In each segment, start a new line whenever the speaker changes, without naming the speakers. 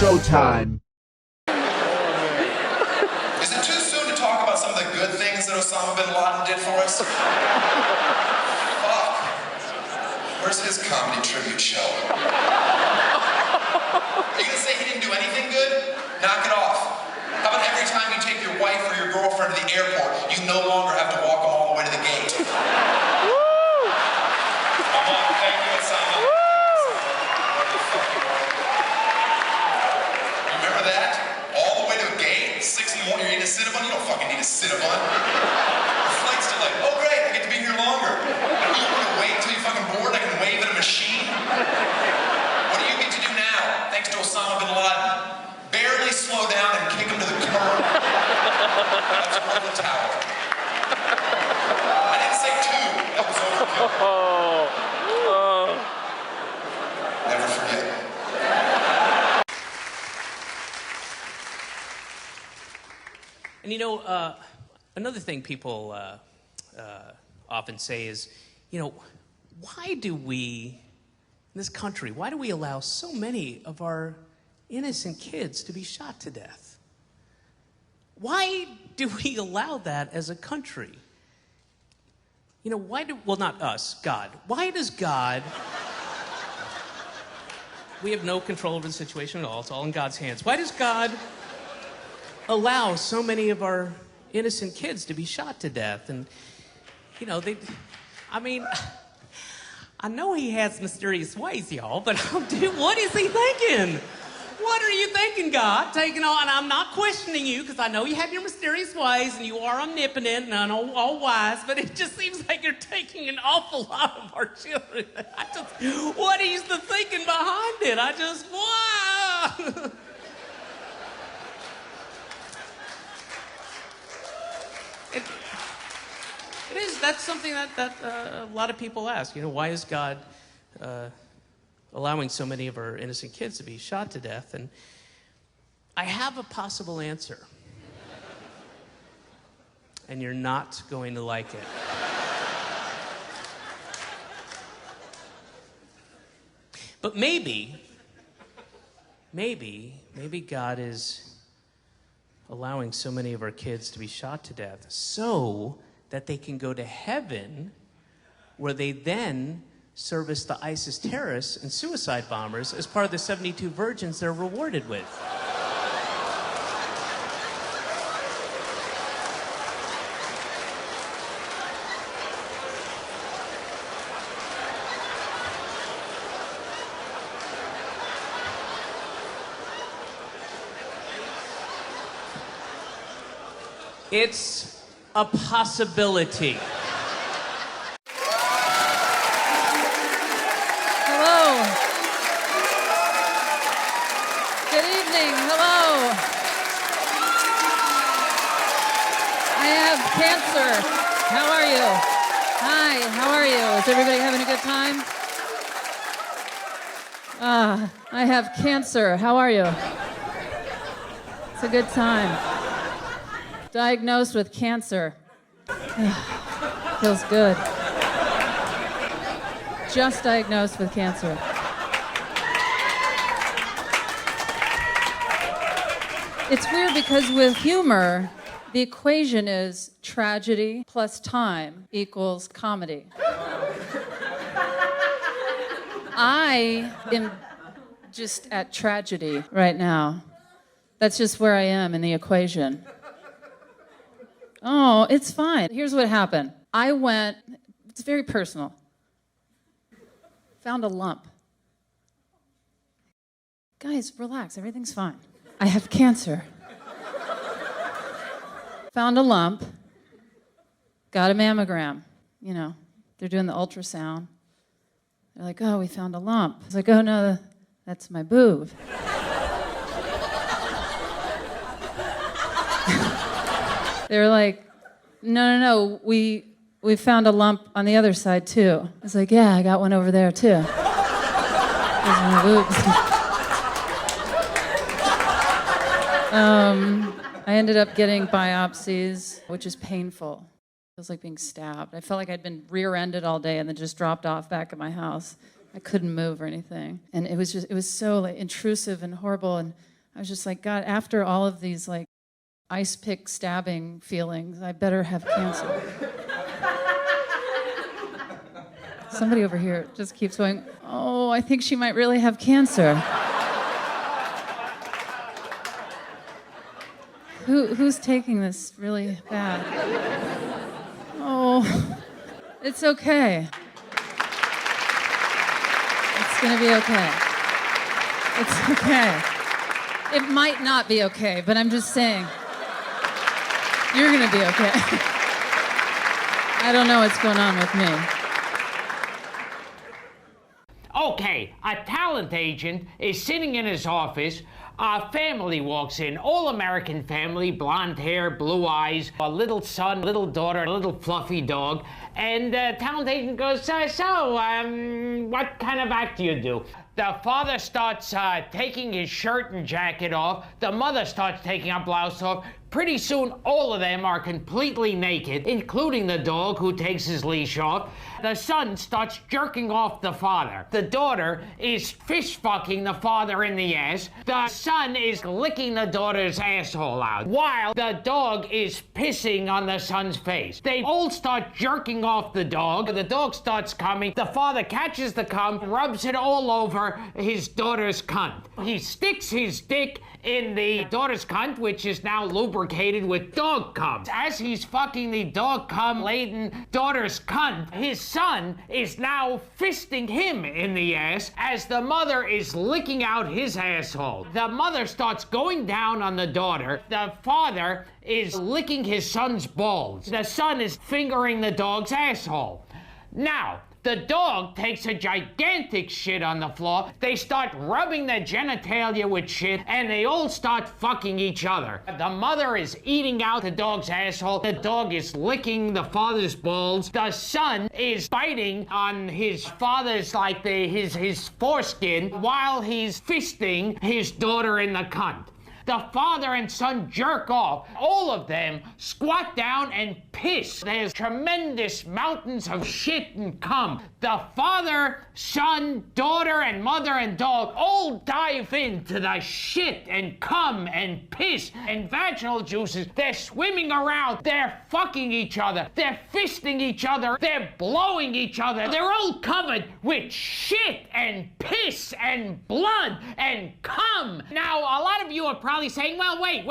showtime.
Is it too soon to talk about some of the good things that Osama bin Laden did for us? Fuck. Where's his comedy tribute show? Are you gonna say he didn't do anything good? Knock it off. How about every time you take your wife or your girlfriend to the airport, you no longer have to walk them all the way to the gate? Come on, thank you, Osama. Remember that? All the way to a gate? 6 in the morning, you need a Cinnabon? You don't fucking need a Cinnabon. The flight's delayed. Oh great, I get to be here longer. You want to wait until you're fucking bored? I can wave at a machine? What do you get to do now, thanks to Osama bin Laden? Barely slow down and kick him to the curb. That's one of the tower. I didn't say 2. That was overkill. Never forget.
And you know, another thing people often say is, you know, why do we, in this country, why do we allow so many of our innocent kids to be shot to death? Why do we allow that as a country? You know, well, not us, God. Why does God, we have no control over the situation at all, it's all in God's hands. Why does God allow so many of our innocent kids to be shot to death? And, you know, I know he has mysterious ways, y'all, but dude, what is he thinking? What are you thinking, God? Taking on, and I'm not questioning you, because I know you have your mysterious ways, and you are omnipotent and all wise, but it just seems like you're taking an awful lot of our children. What is the thinking behind it? Wow! It is. That's something that a lot of people ask. You know, why is God allowing so many of our innocent kids to be shot to death? And I have a possible answer. And you're not going to like it. But maybe God is allowing so many of our kids to be shot to death so that they can go to heaven, where they then service the ISIS terrorists and suicide bombers as part of the 72 virgins they're rewarded with. It's a possibility.
Hello. Good evening. Hello. I have cancer. How are you? Hi, how are you? Is everybody having a good time? I have cancer. How are you? It's a good time. Diagnosed with cancer. Feels good. Just diagnosed with cancer. It's weird because with humor, the equation is tragedy plus time equals comedy. I am just at tragedy right now. That's just where I am in the equation. Oh, it's fine. Here's what happened. It's very personal. Found a lump. Guys, relax, everything's fine. I have cancer. Found a lump. Got a mammogram. You know, they're doing the ultrasound. They're like, oh, we found a lump. I was like, oh no, that's my boob. They were like, no, we found a lump on the other side too. I was like, yeah, I got one over there too. Those are my boobs. I ended up getting biopsies, which is painful. It feels like being stabbed. I felt like I'd been rear-ended all day and then just dropped off back at my house. I couldn't move or anything. And it was so like intrusive and horrible. And I was just like, God, after all of these like ice pick stabbing feelings, I better have cancer. Somebody over here just keeps going, oh, I think she might really have cancer. Who's taking this really bad? Oh, it's okay. It's gonna be okay. It's okay. It might not be okay, but I'm just saying, you're gonna be okay. I don't know what's going on with me.
Okay, a talent agent is sitting in his office. A family walks in, all-American family, blonde hair, blue eyes, a little son, little daughter, a little fluffy dog. And the talent agent goes, so, what kind of act do you do? The father starts taking his shirt and jacket off. The mother starts taking her blouse off. Pretty soon, all of them are completely naked, including the dog who takes his leash off. The son starts jerking off the father. The daughter is fist-fucking the father in the ass. The son is licking the daughter's asshole out, while the dog is pissing on the son's face. They all start jerking off the dog. The dog starts coming. The father catches the cum, rubs it all over his daughter's cunt. He sticks his dick in the daughter's cunt, which is now lubricated with dog cum. As he's fucking the dog cum-laden daughter's cunt, his son is now fisting him in the ass as the mother is licking out his asshole. The mother starts going down on the daughter. The father is licking his son's balls. The son is fingering the dog's asshole. Now, the dog takes a gigantic shit on the floor. They start rubbing their genitalia with shit, and they all start fucking each other. The mother is eating out the dog's asshole. The dog is licking the father's balls. The son is biting on his father's, like, his foreskin, while he's fisting his daughter in the cunt. The father and son jerk off. All of them squat down and piss. There's tremendous mountains of shit and cum. The father, son, daughter, and mother and dog all dive into the shit and cum and piss and vaginal juices. They're swimming around. They're fucking each other. They're fisting each other. They're blowing each other. They're all covered with shit and piss and blood and cum. Now, a lot of you are probably saying, well, wait,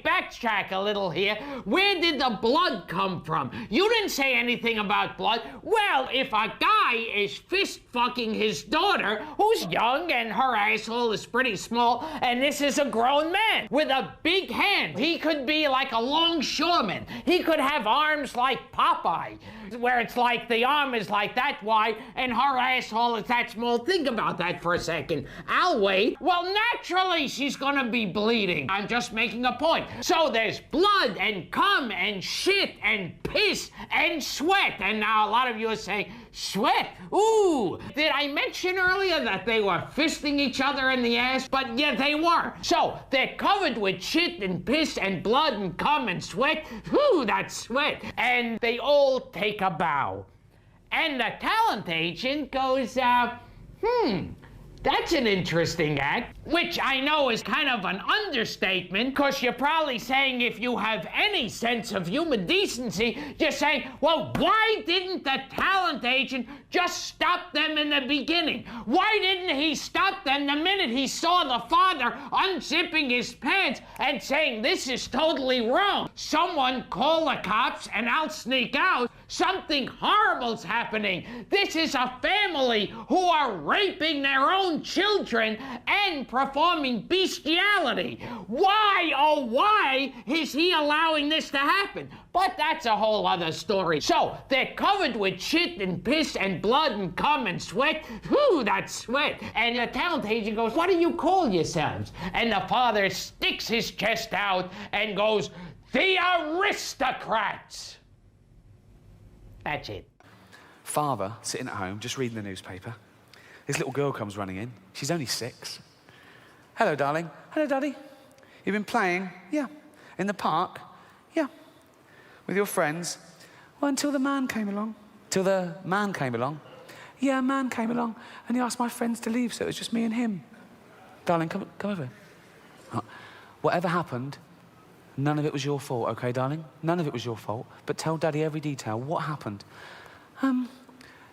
backtrack a little here. Where did the blood come from? You didn't say anything about blood. Well, if a guy is fist fucking his daughter, who's young and her asshole is pretty small, and this is a grown man with a big hand. He could be like a longshoreman. He could have arms like Popeye, where it's like the arm is like that wide and her asshole is that small. Think about that for a second. I'll wait. Well, naturally she's gonna be bleeding. I'm just making a point. So there's blood and cum and shit and piss and sweat. And now a lot of you are saying, sweat? Ooh, did I mention earlier that they were fisting each other in the ass? But yeah, they were. So they're covered with shit and piss and blood and cum and sweat. Ooh, that's sweat. And they all take a bow. And the talent agent goes, that's an interesting act, which I know is kind of an understatement, because you're probably saying, if you have any sense of human decency, you're saying, well, why didn't the talent agent just stop them in the beginning? Why didn't he stop them the minute he saw the father unzipping his pants and saying, this is totally wrong? Someone call the cops and I'll sneak out. Something horrible's happening. This is a family who are raping their own children and performing bestiality. Why, oh why, is he allowing this to happen? But that's a whole other story. So, they're covered with shit and piss and blood and cum and sweat. Whew, that's sweat. And the talent agent goes, what do you call yourselves? And the father sticks his chest out and goes, the aristocrats. That's it.
Father, sitting at home, just reading the newspaper. This little girl comes running in. She's only 6. Hello, darling. Hello, Daddy. You've been playing? Yeah. In the park? Yeah. With your friends? Well, until the man came along. Till the man came along? Yeah, a man came along, and he asked my friends to leave, so it was just me and him. Darling, come over. Whatever happened, none of it was your fault, okay, darling? None of it was your fault. But tell Daddy every detail. What happened?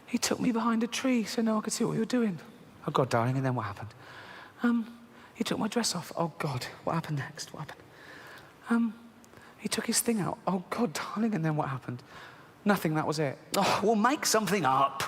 He took me behind a tree so no one could see what we were doing. Oh, God, darling, and then what happened? He took my dress off. Oh, God, what happened next? What happened? He took his thing out. Oh, God, darling, and then what happened? Nothing, that was it. Oh, well, make something up.